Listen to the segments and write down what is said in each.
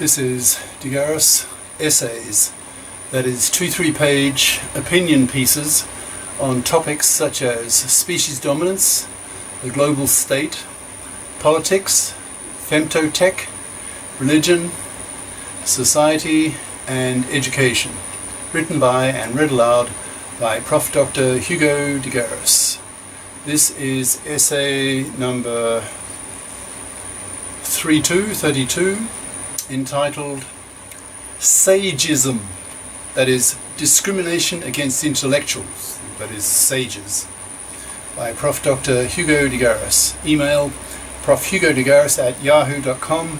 This is GARIS Essays, that is 2-3 page opinion pieces on topics such as species dominance, the global state, politics, femtotech, religion, society and education, written by and read aloud by Prof. Dr. Hugo de Garis. This is essay number 32, entitled Sageism, that is discrimination against intellectuals, that is sages, by Prof. Dr. Hugo de Garis. Email profhugodegaris@yahoo.com,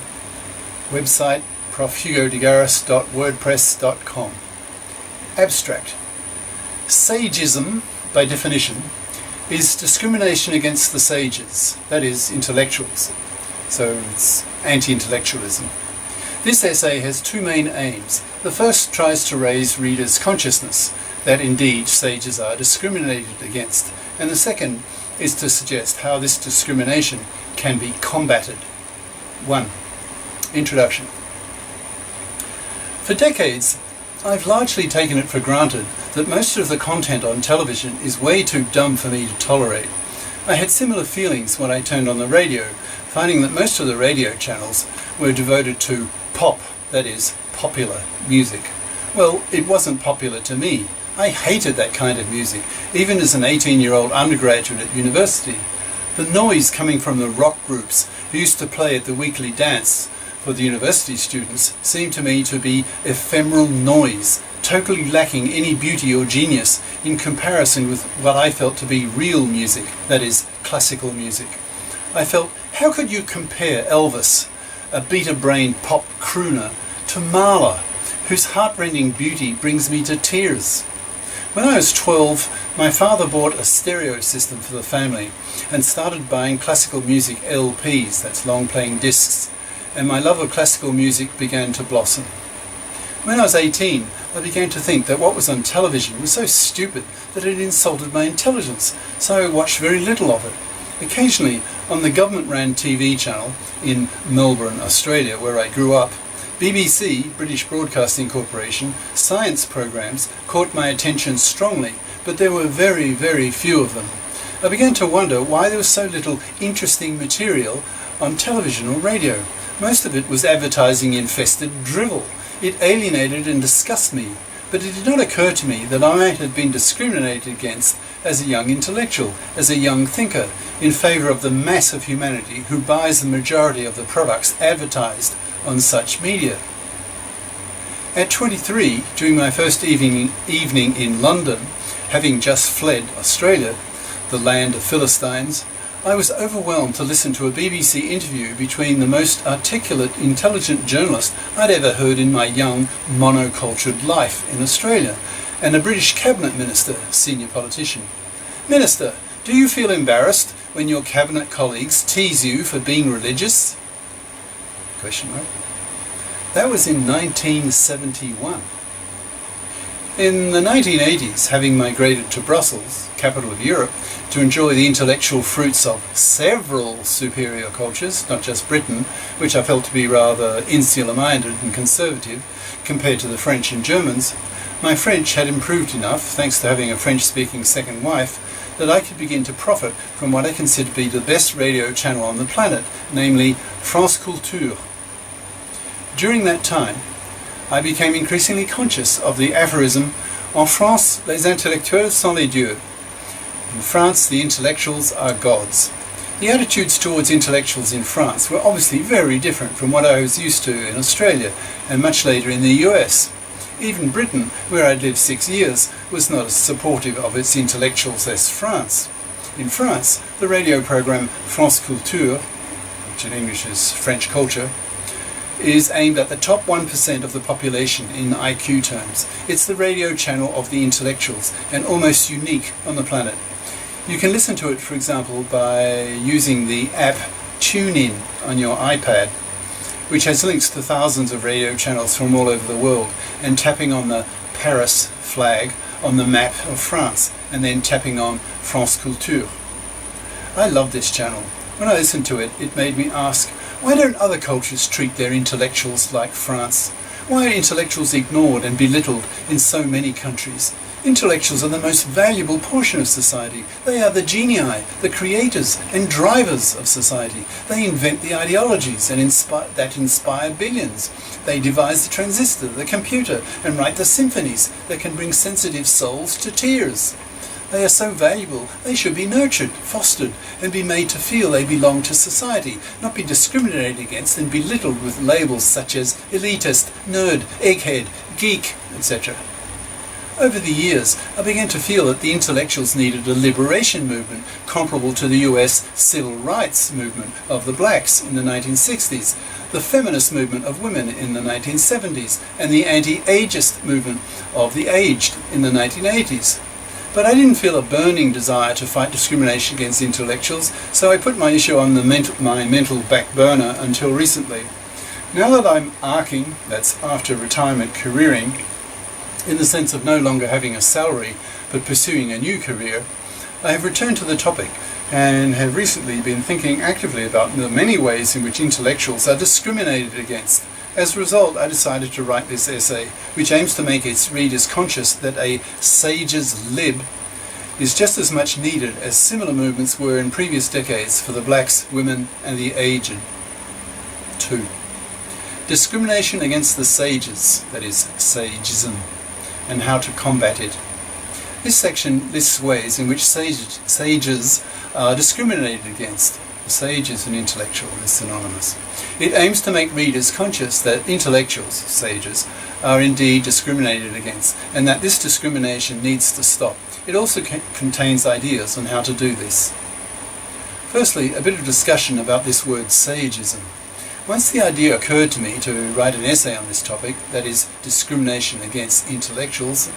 website profhugodegaris.wordpress.com. Abstract. Sageism, by definition, is discrimination against the sages, that is, intellectuals. So it's anti-intellectualism. This essay has two main aims. The first tries to raise readers' consciousness that indeed sages are discriminated against, and the second is to suggest how this discrimination can be combated. 1. Introduction. For decades, I've largely taken it for granted that most of the content on television is way too dumb for me to tolerate. I had similar feelings when I turned on the radio, finding that most of the radio channels were devoted to pop, that is, popular music. Well, it wasn't popular to me. I hated that kind of music, even as an 18-year-old undergraduate at university. The noise coming from the rock groups who used to play at the weekly dance for the university students seemed to me to be ephemeral noise, totally lacking any beauty or genius in comparison with what I felt to be real music, that is, classical music. I felt, how could you compare Elvis, a beta-brained pop crooner, to Mahler, whose heart-rending beauty brings me to tears? When I was 12, my father bought a stereo system for the family and started buying classical music LPs, that's long-playing discs, and my love of classical music began to blossom. When I was 18, I began to think that what was on television was so stupid that it insulted my intelligence, so I watched very little of it. Occasionally, on the government-run TV channel in Melbourne, Australia, where I grew up, BBC, British Broadcasting Corporation, science programs caught my attention strongly, but there were very, very few of them. I began to wonder why there was so little interesting material on television or radio. Most of it was advertising-infested drivel. It alienated and disgusted me, but it did not occur to me that I had been discriminated against as a young intellectual, as a young thinker, in favour of the mass of humanity who buys the majority of the products advertised on such media. At 23, during my first evening in London, having just fled Australia, the land of Philistines, I was overwhelmed to listen to a BBC interview between the most articulate, intelligent journalist I'd ever heard in my young, monocultured life in Australia, and a British cabinet minister, senior politician. Minister, do you feel embarrassed when your cabinet colleagues tease you for being religious? ? That was in 1971. In the 1980s, having migrated to Brussels, capital of Europe, to enjoy the intellectual fruits of several superior cultures, not just Britain, which I felt to be rather insular-minded and conservative compared to the French and Germans, my French had improved enough, thanks to having a French-speaking second wife, that I could begin to profit from what I consider to be the best radio channel on the planet, namely France Culture. During that time, I became increasingly conscious of the aphorism, "En France, les intellectuels sont les dieux." In France, the intellectuals are gods. The attitudes towards intellectuals in France were obviously very different from what I was used to in Australia and much later in the US. Even Britain, where I'd lived 6 years, was not as supportive of its intellectuals as France. In France, the radio program France Culture, which in English is French culture, is aimed at the top 1% of the population in IQ terms. It's the radio channel of the intellectuals and almost unique on the planet. You can listen to it, for example, by using the app TuneIn on your iPad, which has links to thousands of radio channels from all over the world, and tapping on the Paris flag on the map of France, and then tapping on France Culture. I love this channel. When I listened to it, it made me ask, why don't other cultures treat their intellectuals like France? Why are intellectuals ignored and belittled in so many countries? Intellectuals are the most valuable portion of society. They are the genii, the creators and drivers of society. They invent the ideologies that inspire billions. They devise the transistor, the computer, and write the symphonies that can bring sensitive souls to tears. They are so valuable, they should be nurtured, fostered, and be made to feel they belong to society, not be discriminated against and belittled with labels such as elitist, nerd, egghead, geek, etc. Over the years, I began to feel that the intellectuals needed a liberation movement comparable to the US civil rights movement of the blacks in the 1960s, the feminist movement of women in the 1970s, and the anti-ageist movement of the aged in the 1980s. But I didn't feel a burning desire to fight discrimination against intellectuals, so I put my issue on my mental back burner until recently. Now that I'm arcing, that's after retirement careering, in the sense of no longer having a salary but pursuing a new career, I have returned to the topic and have recently been thinking actively about the many ways in which intellectuals are discriminated against. As a result, I decided to write this essay, which aims to make its readers conscious that a sage's lib is just as much needed as similar movements were in previous decades for the blacks, women and the aged. 2. Discrimination against the sages, that is, Sageism, and how to combat it. This section lists ways in which sages are discriminated against. The sage is an intellectual, is synonymous. It aims to make readers conscious that intellectuals, sages, are indeed discriminated against, and that this discrimination needs to stop. It also contains ideas on how to do this. Firstly, a bit of discussion about this word sageism. Once the idea occurred to me to write an essay on this topic, that is, discrimination against intellectuals,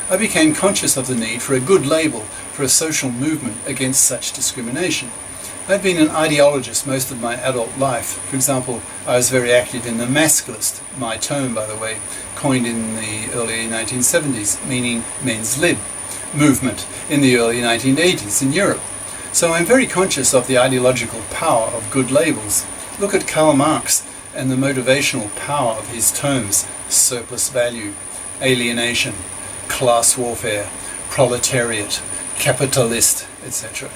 I became conscious of the need for a good label for a social movement against such discrimination. I'd been an ideologist most of my adult life. For example, I was very active in the masculist, my term by the way, coined in the early 1970s, meaning men's lib, movement in the early 1980s in Europe. So I'm very conscious of the ideological power of good labels. Look at Karl Marx and the motivational power of his terms: surplus value, alienation, class warfare, proletariat, capitalist, etc.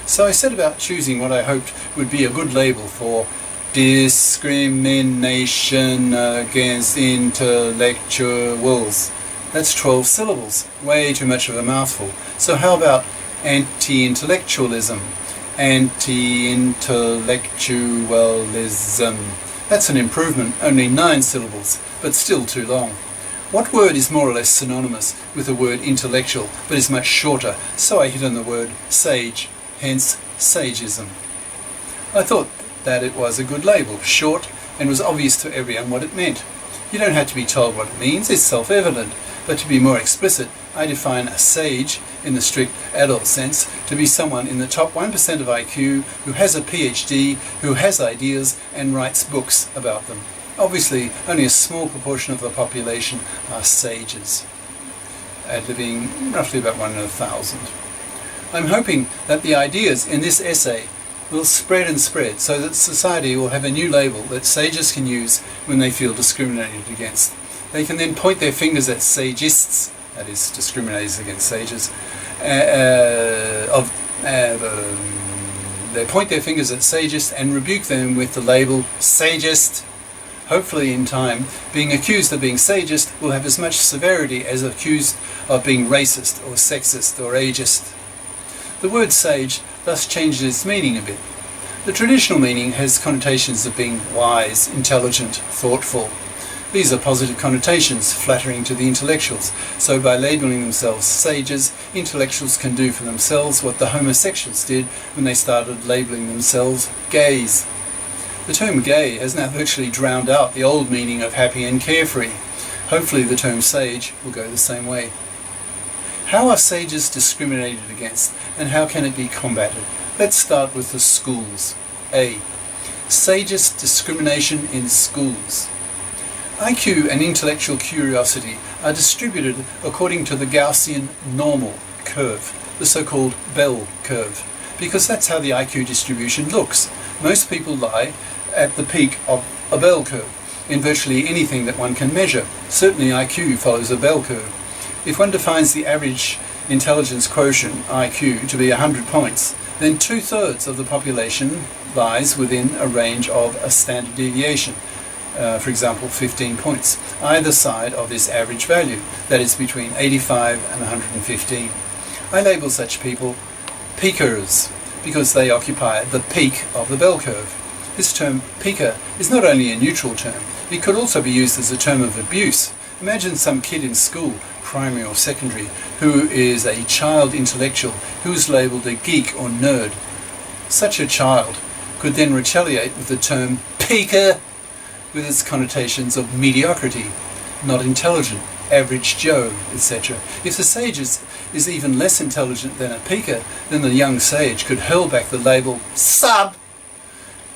So I set about choosing what I hoped would be a good label for discrimination against intellectuals. That's 12 syllables, way too much of a mouthful. So how about anti-intellectualism? Anti-intellectualism. That's an improvement, only 9 syllables, but still too long. What word is more or less synonymous with the word intellectual, but is much shorter? So I hit on the word sage, hence sageism. I thought that it was a good label, short, and was obvious to everyone what it meant. You don't have to be told what it means, it's self-evident. But to be more explicit, I define a sage, in the strict adult sense, to be someone in the top 1% of IQ who has a PhD, who has ideas and writes books about them. Obviously, only a small proportion of the population are sages, ad-libbing roughly about 1 in 1,000. I'm hoping that the ideas in this essay will spread and spread so that society will have a new label that sages can use when they feel discriminated against. They can then point their fingers at sageists, that is, discriminators against sages, they point their fingers at sagists and rebuke them with the label sageist. Hopefully in time, being accused of being sageist will have as much severity as accused of being racist or sexist or ageist. The word sage thus changes its meaning a bit. The traditional meaning has connotations of being wise, intelligent, thoughtful. These are positive connotations, flattering to the intellectuals. So by labelling themselves sages, intellectuals can do for themselves what the homosexuals did when they started labelling themselves gays. The term gay has now virtually drowned out the old meaning of happy and carefree. Hopefully the term sage will go the same way. How are sages discriminated against, and how can it be combated? Let's start with the schools. A. Sageist discrimination in schools. IQ and intellectual curiosity are distributed according to the Gaussian normal curve, the so-called bell curve, because that's how the IQ distribution looks. Most people lie at the peak of a bell curve in virtually anything that one can measure. Certainly IQ follows a bell curve. If one defines the average intelligence quotient, IQ, to be 100 points, then 2/3 of the population lies within a range of a standard deviation, for example 15 points, either side of this average value, that is between 85 and 115. I label such people peakers because they occupy the peak of the bell curve. This term peaker is not only a neutral term, it could also be used as a term of abuse. Imagine some kid in school, primary or secondary, who is a child intellectual who is labelled a geek or nerd. Such a child could then retaliate with the term peaker with its connotations of mediocrity, not intelligent, average Joe, etc. If the sage is even less intelligent than a peaker, then the young sage could hurl back the label sub,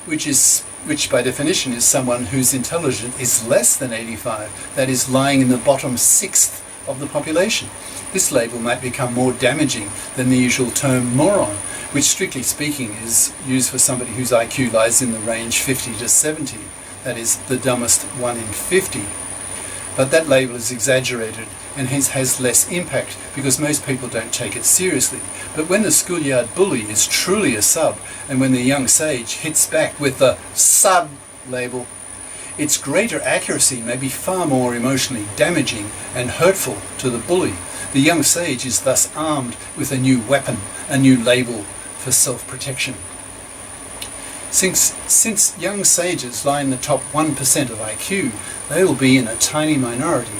which by definition is someone whose intelligence is less than 85, that is, lying in the bottom sixth of the population. This label might become more damaging than the usual term moron, which strictly speaking is used for somebody whose IQ lies in the range 50 to 70, that is, the dumbest 1 in 50. But that label is exaggerated and hence has less impact because most people don't take it seriously. But when the schoolyard bully is truly a sub, and when the young sage hits back with the sub label, its greater accuracy may be far more emotionally damaging and hurtful to the bully. The young sage is thus armed with a new weapon, a new label for self-protection. Since young sages lie in the top 1% of IQ, they will be in a tiny minority.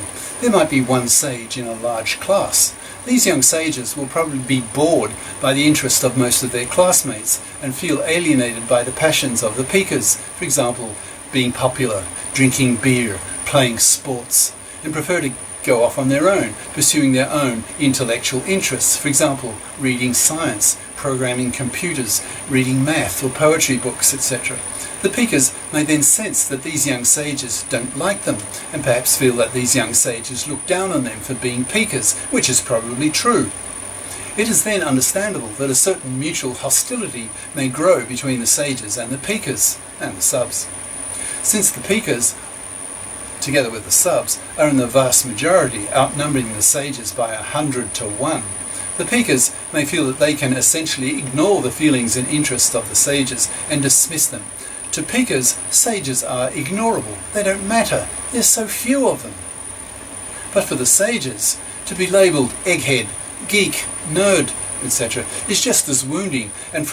There might be one sage in a large class. These young sages will probably be bored by the interest of most of their classmates and feel alienated by the passions of the peakers, for example, being popular, drinking beer, playing sports, and prefer to go off on their own, pursuing their own intellectual interests, for example, reading science, programming computers, reading math or poetry books, etc. The peakers may then sense that these young sages don't like them, and perhaps feel that these young sages look down on them for being peakers, which is probably true. It is then understandable that a certain mutual hostility may grow between the sages and the peakers and the subs. Since the peakers, together with the subs, are in the vast majority, outnumbering the sages by 100 to 1, the peakers may feel that they can essentially ignore the feelings and interests of the sages and dismiss them. To peakers, sages are ignorable. They don't matter. There's so few of them. But for the sages, to be labelled egghead, geek, nerd, etc., is just as wounding, and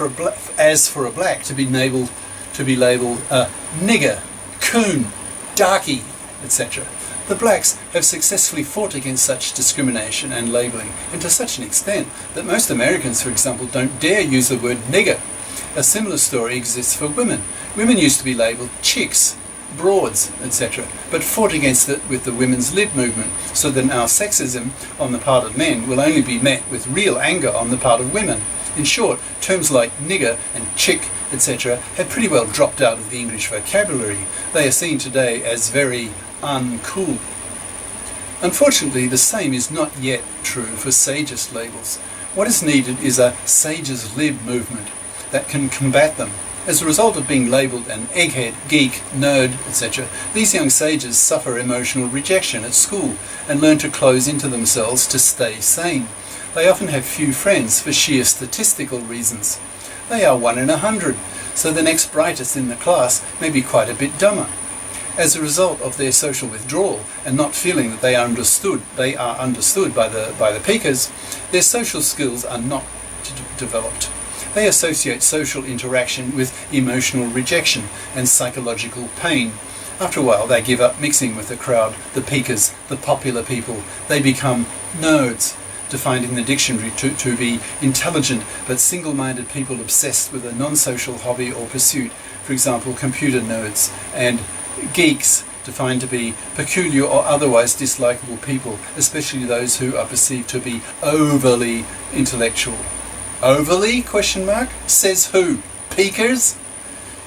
as for a black to be labelled nigger, coon, darky, etc. The blacks have successfully fought against such discrimination and labelling, and to such an extent that most Americans, for example, don't dare use the word nigger. A similar story exists for women. Women used to be labelled chicks, broads, etc., but fought against it with the women's lib movement, so that now sexism on the part of men will only be met with real anger on the part of women. In short, terms like nigger and chick, etc., have pretty well dropped out of the English vocabulary. They are seen today as very uncool. Unfortunately, the same is not yet true for sageist labels. What is needed is a sage's lib movement that can combat them. As a result of being labelled an egghead, geek, nerd, etc., these young sages suffer emotional rejection at school and learn to close into themselves to stay sane. They often have few friends for sheer statistical reasons. They are 1 in 100, so the next brightest in the class may be quite a bit dumber. As a result of their social withdrawal and not feeling that they are understood by the peakers, their social skills are not developed. They associate social interaction with emotional rejection and psychological pain. After a while, they give up mixing with the crowd, the peakers, the popular people. They become nerds, defined in the dictionary to be intelligent but single-minded people obsessed with a non-social hobby or pursuit, for example, computer nerds, and geeks, defined to be peculiar or otherwise dislikable people, especially those who are perceived to be overly intellectual. Overly? ? Says who? Peakers?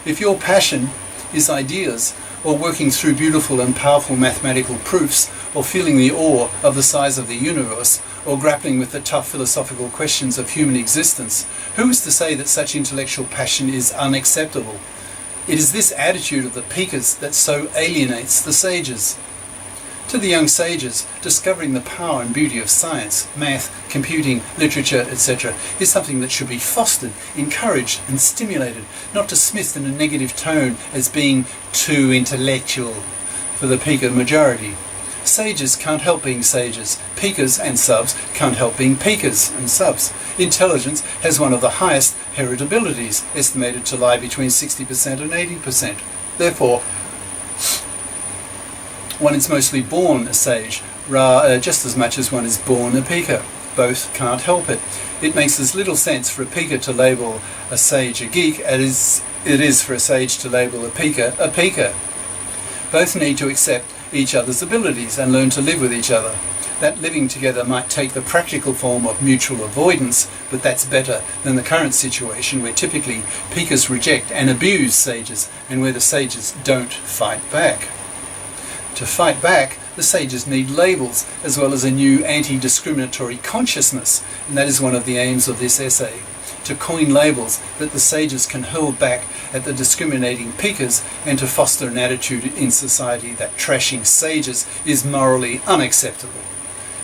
If your passion is ideas, or working through beautiful and powerful mathematical proofs, or feeling the awe of the size of the universe, or grappling with the tough philosophical questions of human existence, who is to say that such intellectual passion is unacceptable? It is this attitude of the Pikas that so alienates the sages. To the young sages, discovering the power and beauty of science, math, computing, literature, etc. is something that should be fostered, encouraged and stimulated, not dismissed in a negative tone as being too intellectual for the Pika majority. Sages can't help being sages. Pikas and subs can't help being Pikas and subs. Intelligence has one of the highest heritabilities, estimated to lie between 60% and 80%. Therefore, one is mostly born a sage, just as much as one is born a Pika. Both can't help it. It makes as little sense for a Pika to label a sage a geek as it is for a sage to label a Pika. Both need to accept each other's abilities and learn to live with each other. That living together might take the practical form of mutual avoidance, but that's better than the current situation where typically Pikas reject and abuse sages and where the sages don't fight back. To fight back, the sages need labels as well as a new anti-discriminatory consciousness, and that is one of the aims of this essay. To coin labels that the sages can hurl back at the discriminating Pikas and to foster an attitude in society that trashing sages is morally unacceptable.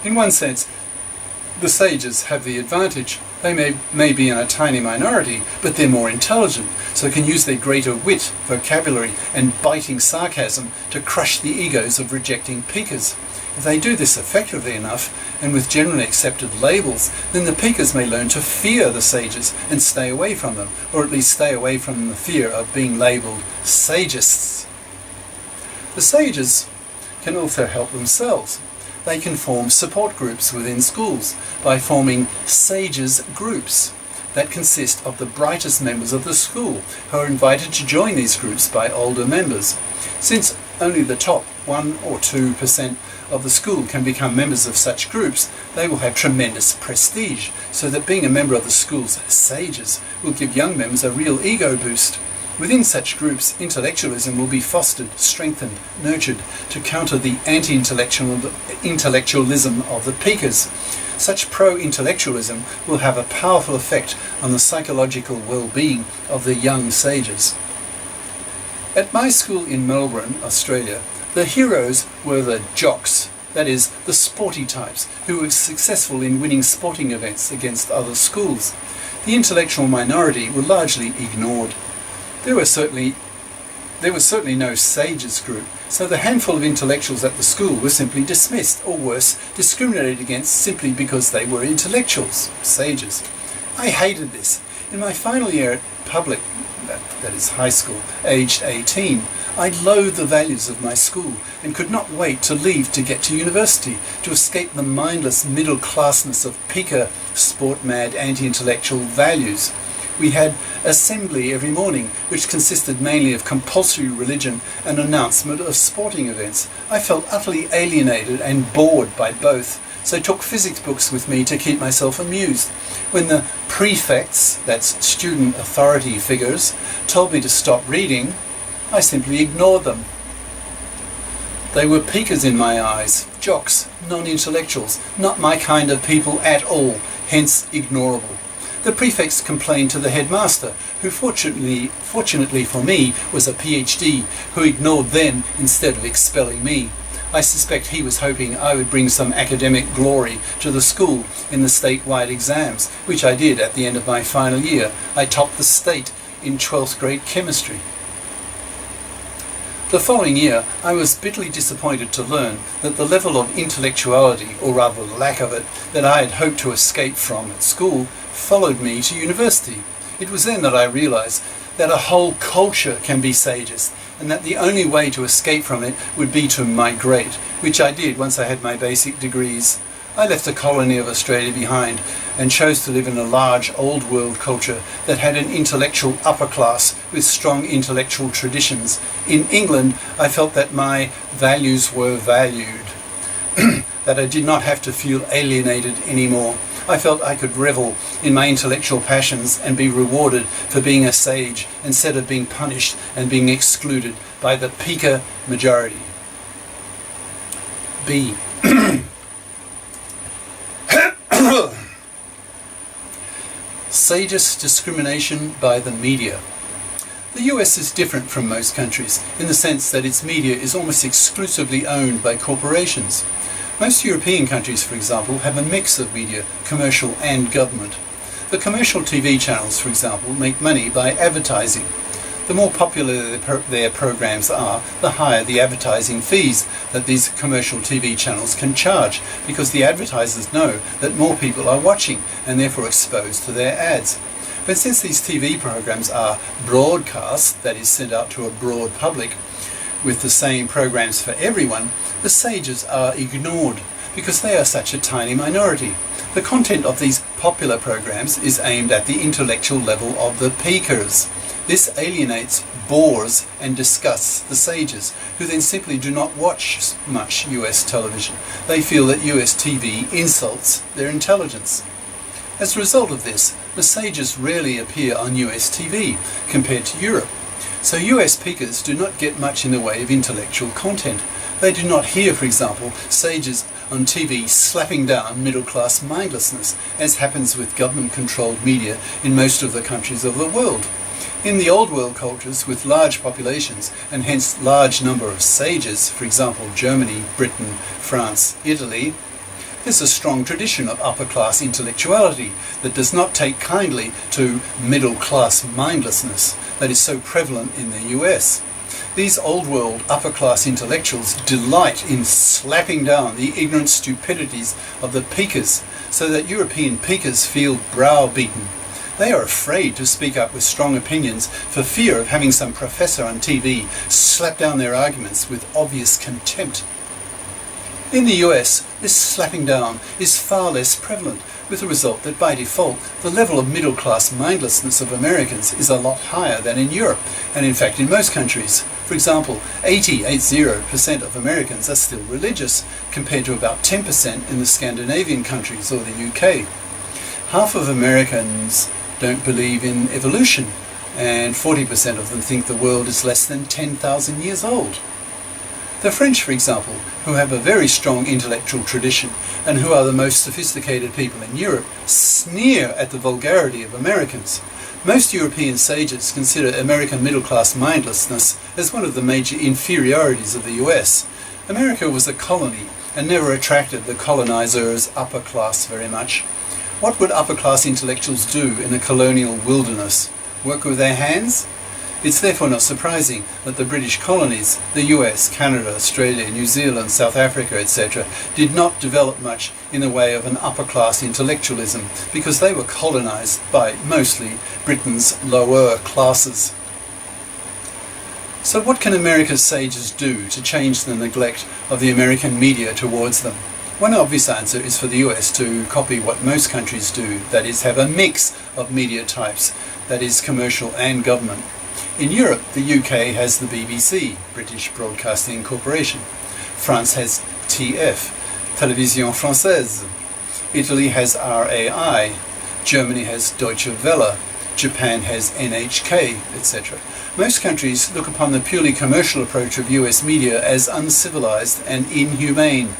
In one sense, the sages have the advantage. They may be in a tiny minority, but they're more intelligent, so can use their greater wit, vocabulary and biting sarcasm to crush the egos of rejecting Pikas. If they do this effectively enough, and with generally accepted labels, then the Pikas may learn to fear the sages and stay away from them, or at least stay away from the fear of being labelled sageists. The sages can also help themselves. They can form support groups within schools by forming sages groups that consist of the brightest members of the school, who are invited to join these groups by older members. Since only the top 1 or 2% of the school can become members of such groups, they will have tremendous prestige, so that being a member of the school's sages will give young members a real ego boost. Within such groups, intellectualism will be fostered, strengthened, nurtured to counter the anti-intellectualism of the Pikas. Such pro-intellectualism will have a powerful effect on the psychological well-being of the young sages. At my school in Melbourne, Australia, the heroes were the jocks, that is, the sporty types, who were successful in winning sporting events against other schools. The intellectual minority were largely ignored. There was certainly no sages group, so the handful of intellectuals at the school were simply dismissed, or worse, discriminated against simply because they were intellectuals, sages. I hated this. In my final year at public, that is high school, aged 18, I loathed the values of my school and could not wait to leave to get to university, to escape the mindless middle-classness of Pika, sport-mad, anti-intellectual values. We had assembly every morning, which consisted mainly of compulsory religion and announcement of sporting events. I felt utterly alienated and bored by both, so took physics books with me to keep myself amused. When the prefects, that's student authority figures, told me to stop reading, I simply ignored them. They were Pikas in my eyes, jocks, non-intellectuals, not my kind of people at all, hence ignorable. The prefects complained to the headmaster, who fortunately for me was a PhD, who ignored them instead of expelling me. I suspect he was hoping I would bring some academic glory to the school in the statewide exams, which I did at the end of my final year. I topped the state in 12th grade chemistry. The following year, I was bitterly disappointed to learn that the level of intellectuality, or rather the lack of it, that I had hoped to escape from at school, followed me to university. It was then that I realized that a whole culture can be sageist, and that the only way to escape from it would be to migrate, which I did once I had my basic degrees. I left the colony of Australia behind and chose to live in a large old world culture that had an intellectual upper class with strong intellectual traditions. In England, I felt that my values were valued, that I did not have to feel alienated anymore. I felt I could revel in my intellectual passions and be rewarded for being a sage instead of being punished and being excluded by the Pika majority. B. Sageist discrimination by the media. The US is different from most countries in the sense that its media is almost exclusively owned by corporations. Most European countries, for example, have a mix of media, commercial and government. The commercial TV channels, for example, make money by advertising. The more popular their programs are, the higher the advertising fees that these commercial TV channels can charge, because the advertisers know that more people are watching and therefore exposed to their ads. But since these TV programs are broadcast, that is sent out to a broad public, with the same programs for everyone, the sages are ignored because they are such a tiny minority. The content of these popular programs is aimed at the intellectual level of the peakers. This alienates, bores and disgusts the sages, who then simply do not watch much US television. They feel that US TV insults their intelligence. As a result of this, the sages rarely appear on US TV compared to Europe. So US peakers do not get much in the way of intellectual content. They do not hear, for example, sages on TV slapping down middle-class mindlessness, as happens with government-controlled media in most of the countries of the world. In the old world cultures with large populations and hence large number of sages, for example Germany, Britain, France, Italy, there's a strong tradition of upper-class intellectuality that does not take kindly to middle-class mindlessness that is so prevalent in the US. These old-world upper-class intellectuals delight in slapping down the ignorant stupidities of the peakers so that European peakers feel browbeaten. They are afraid to speak up with strong opinions for fear of having some professor on TV slap down their arguments with obvious contempt. In the US, this slapping down is far less prevalent, with the result that by default, the level of middle-class mindlessness of Americans is a lot higher than in Europe, and in fact in most countries. For example, 80% of Americans are still religious, compared to about 10% in the Scandinavian countries or the UK. Half of Americans don't believe in evolution, and 40% of them think the world is less than 10,000 years old. The French, for example, who have a very strong intellectual tradition and who are the most sophisticated people in Europe, sneer at the vulgarity of Americans. Most European sages consider American middle-class mindlessness as one of the major inferiorities of the US. America was a colony and never attracted the colonizers' upper class very much. What would upper-class intellectuals do in a colonial wilderness? Work with their hands? It's therefore not surprising that the British colonies, the US, Canada, Australia, New Zealand, South Africa, etc., did not develop much in the way of an upper-class intellectualism, because they were colonized by mostly Britain's lower classes. So what can America's sages do to change the neglect of the American media towards them? One obvious answer is for the US to copy what most countries do, that is, have a mix of media types, that is, commercial and government. In Europe, the UK has the BBC, British Broadcasting Corporation. France has TF, Télévision Française. Italy has RAI. Germany has Deutsche Welle. Japan has NHK, etc. Most countries look upon the purely commercial approach of US media as uncivilized and inhumane.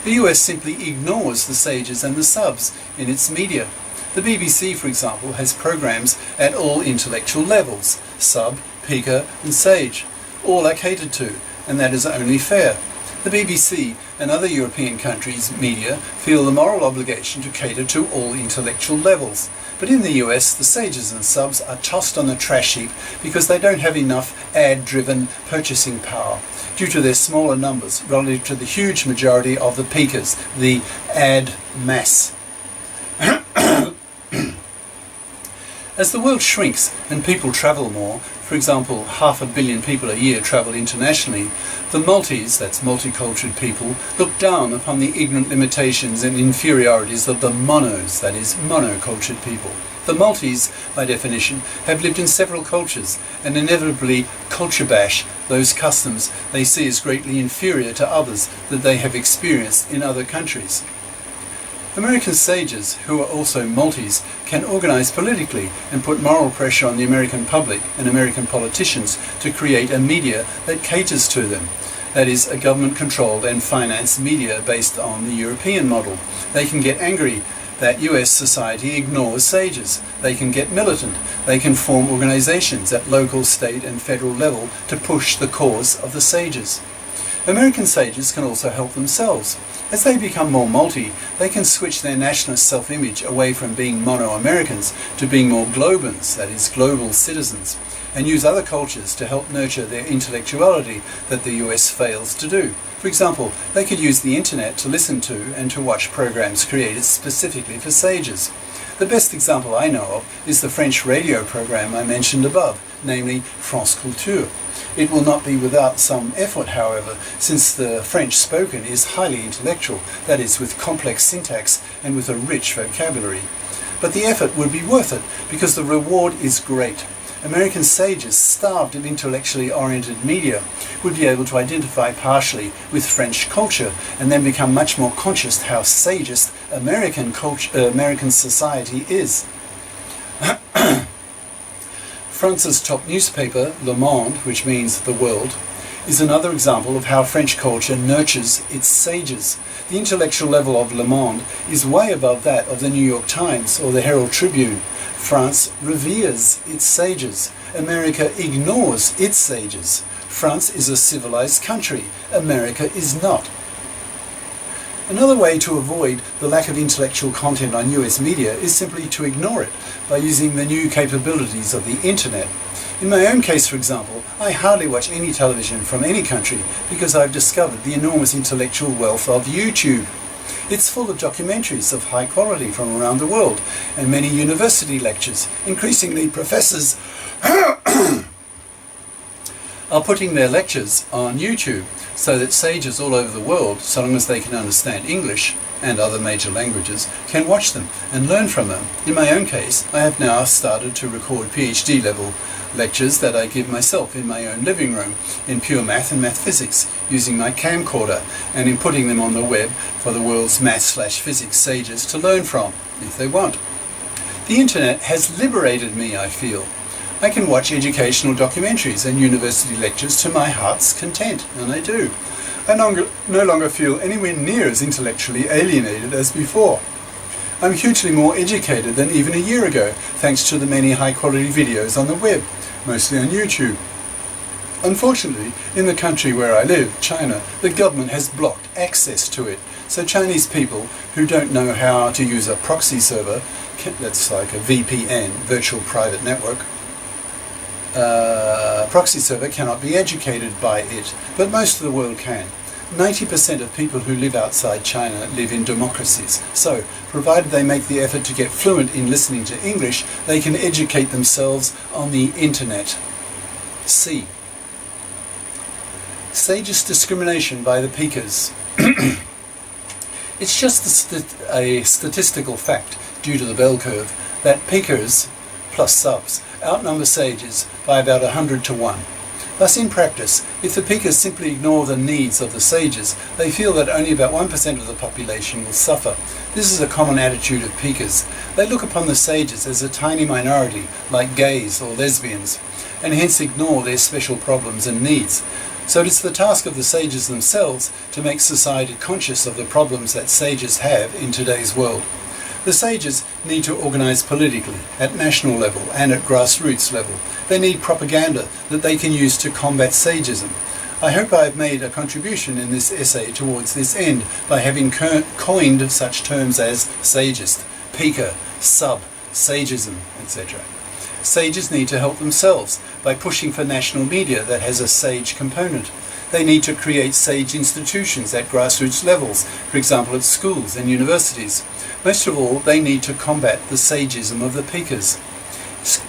The US simply ignores the sages and the subs in its media. The BBC, for example, has programs at all intellectual levels, sub, peaker and sage. All are catered to, and that is only fair. The BBC and other European countries' media feel the moral obligation to cater to all intellectual levels. But in the US, the sages and subs are tossed on the trash heap because they don't have enough ad-driven purchasing power due to their smaller numbers relative to the huge majority of the peakers, the ad mass. As the world shrinks and people travel more, for example, 500 million people a year travel internationally, the multis, that's multicultural people, look down upon the ignorant limitations and inferiorities of the monos, that is, monocultured people. The multis, by definition, have lived in several cultures and inevitably culture bash those customs they see as greatly inferior to others that they have experienced in other countries. American sages, who are also multis, can organize politically and put moral pressure on the American public and American politicians to create a media that caters to them. That is, a government-controlled and financed media based on the European model. They can get angry that US society ignores sages. They can get militant. They can form organizations at local, state and federal level to push the cause of the sages. American sages can also help themselves. As they become more multi, they can switch their nationalist self-image away from being mono-Americans to being more globans, that is, global citizens, and use other cultures to help nurture their intellectuality that the US fails to do. For example, they could use the internet to listen to and to watch programs created specifically for sages. The best example I know of is the French radio program I mentioned above, namely France Culture. It will not be without some effort, however, since the French spoken is highly intellectual, that is, with complex syntax and with a rich vocabulary. But the effort would be worth it, because the reward is great. American sages, starved of intellectually oriented media, would be able to identify partially with French culture and then become much more conscious how sagist American society is. France's top newspaper, Le Monde, which means the world, is another example of how French culture nurtures its sages. The intellectual level of Le Monde is way above that of the New York Times or the Herald Tribune. France reveres its sages. America ignores its sages. France is a civilized country. America is not. Another way to avoid the lack of intellectual content on US media is simply to ignore it by using the new capabilities of the internet. In my own case, for example, I hardly watch any television from any country because I've discovered the enormous intellectual wealth of YouTube. It's full of documentaries of high quality from around the world and many university lectures. Increasingly, professors are putting their lectures on YouTube so that sages all over the world, so long as they can understand English and other major languages, can watch them and learn from them. In my own case, I have now started to record PhD level lectures that I give myself in my own living room in pure math and math physics using my camcorder and in putting them on the web for the world's math/physics sages to learn from, if they want. The internet has liberated me, I feel. I can watch educational documentaries and university lectures to my heart's content, and I do. I no longer feel anywhere near as intellectually alienated as before. I'm hugely more educated than even a year ago, thanks to the many high-quality videos on the web, mostly on YouTube. Unfortunately, in the country where I live, China, the government has blocked access to it, so Chinese people who don't know how to use a proxy server, that's like a VPN, virtual private network, proxy server cannot be educated by it, but most of the world can. 90% of people who live outside China live in democracies, so provided they make the effort to get fluent in listening to English, they can educate themselves on the internet. C. Sageist discrimination by the peakers. It's just a statistical fact, due to the bell curve, that peakers, plus subs, outnumber sages by about 100 to 1. Thus, in practice, if the peakers simply ignore the needs of the sages, they feel that only about 1% of the population will suffer. This is a common attitude of peakers. They look upon the sages as a tiny minority, like gays or lesbians, and hence ignore their special problems and needs. So it is the task of the sages themselves to make society conscious of the problems that sages have in today's world. The sages need to organize politically, at national level and at grassroots level. They need propaganda that they can use to combat sageism. I hope I have made a contribution in this essay towards this end by having coined such terms as sageist, peaker, sub, sageism, etc. Sages need to help themselves by pushing for national media that has a sage component. They need to create sage institutions at grassroots levels, for example at schools and universities. Most of all, they need to combat the sageism of the peakers.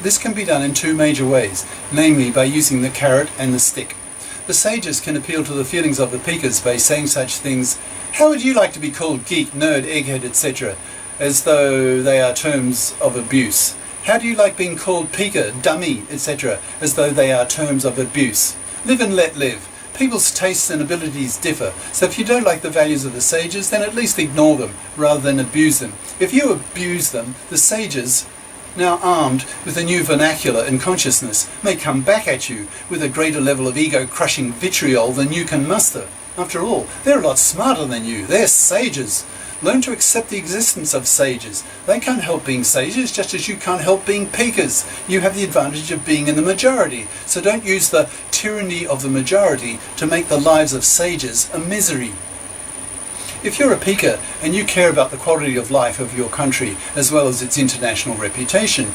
This can be done in two major ways, namely by using the carrot and the stick. The sages can appeal to the feelings of the peakers by saying such things, "How would you like to be called geek, nerd, egghead, etc., as though they are terms of abuse? How do you like being called peaker, dummy, etc., as though they are terms of abuse? Live and let live. People's tastes and abilities differ, so if you don't like the values of the sages, then at least ignore them, rather than abuse them. If you abuse them, the sages, now armed with a new vernacular and consciousness, may come back at you with a greater level of ego-crushing vitriol than you can muster. After all, they're a lot smarter than you. They're sages. Learn to accept the existence of sages. They can't help being sages, just as you can't help being peakers. You have the advantage of being in the majority, so don't use the tyranny of the majority to make the lives of sages a misery. If you're a peaker and you care about the quality of life of your country as well as its international reputation,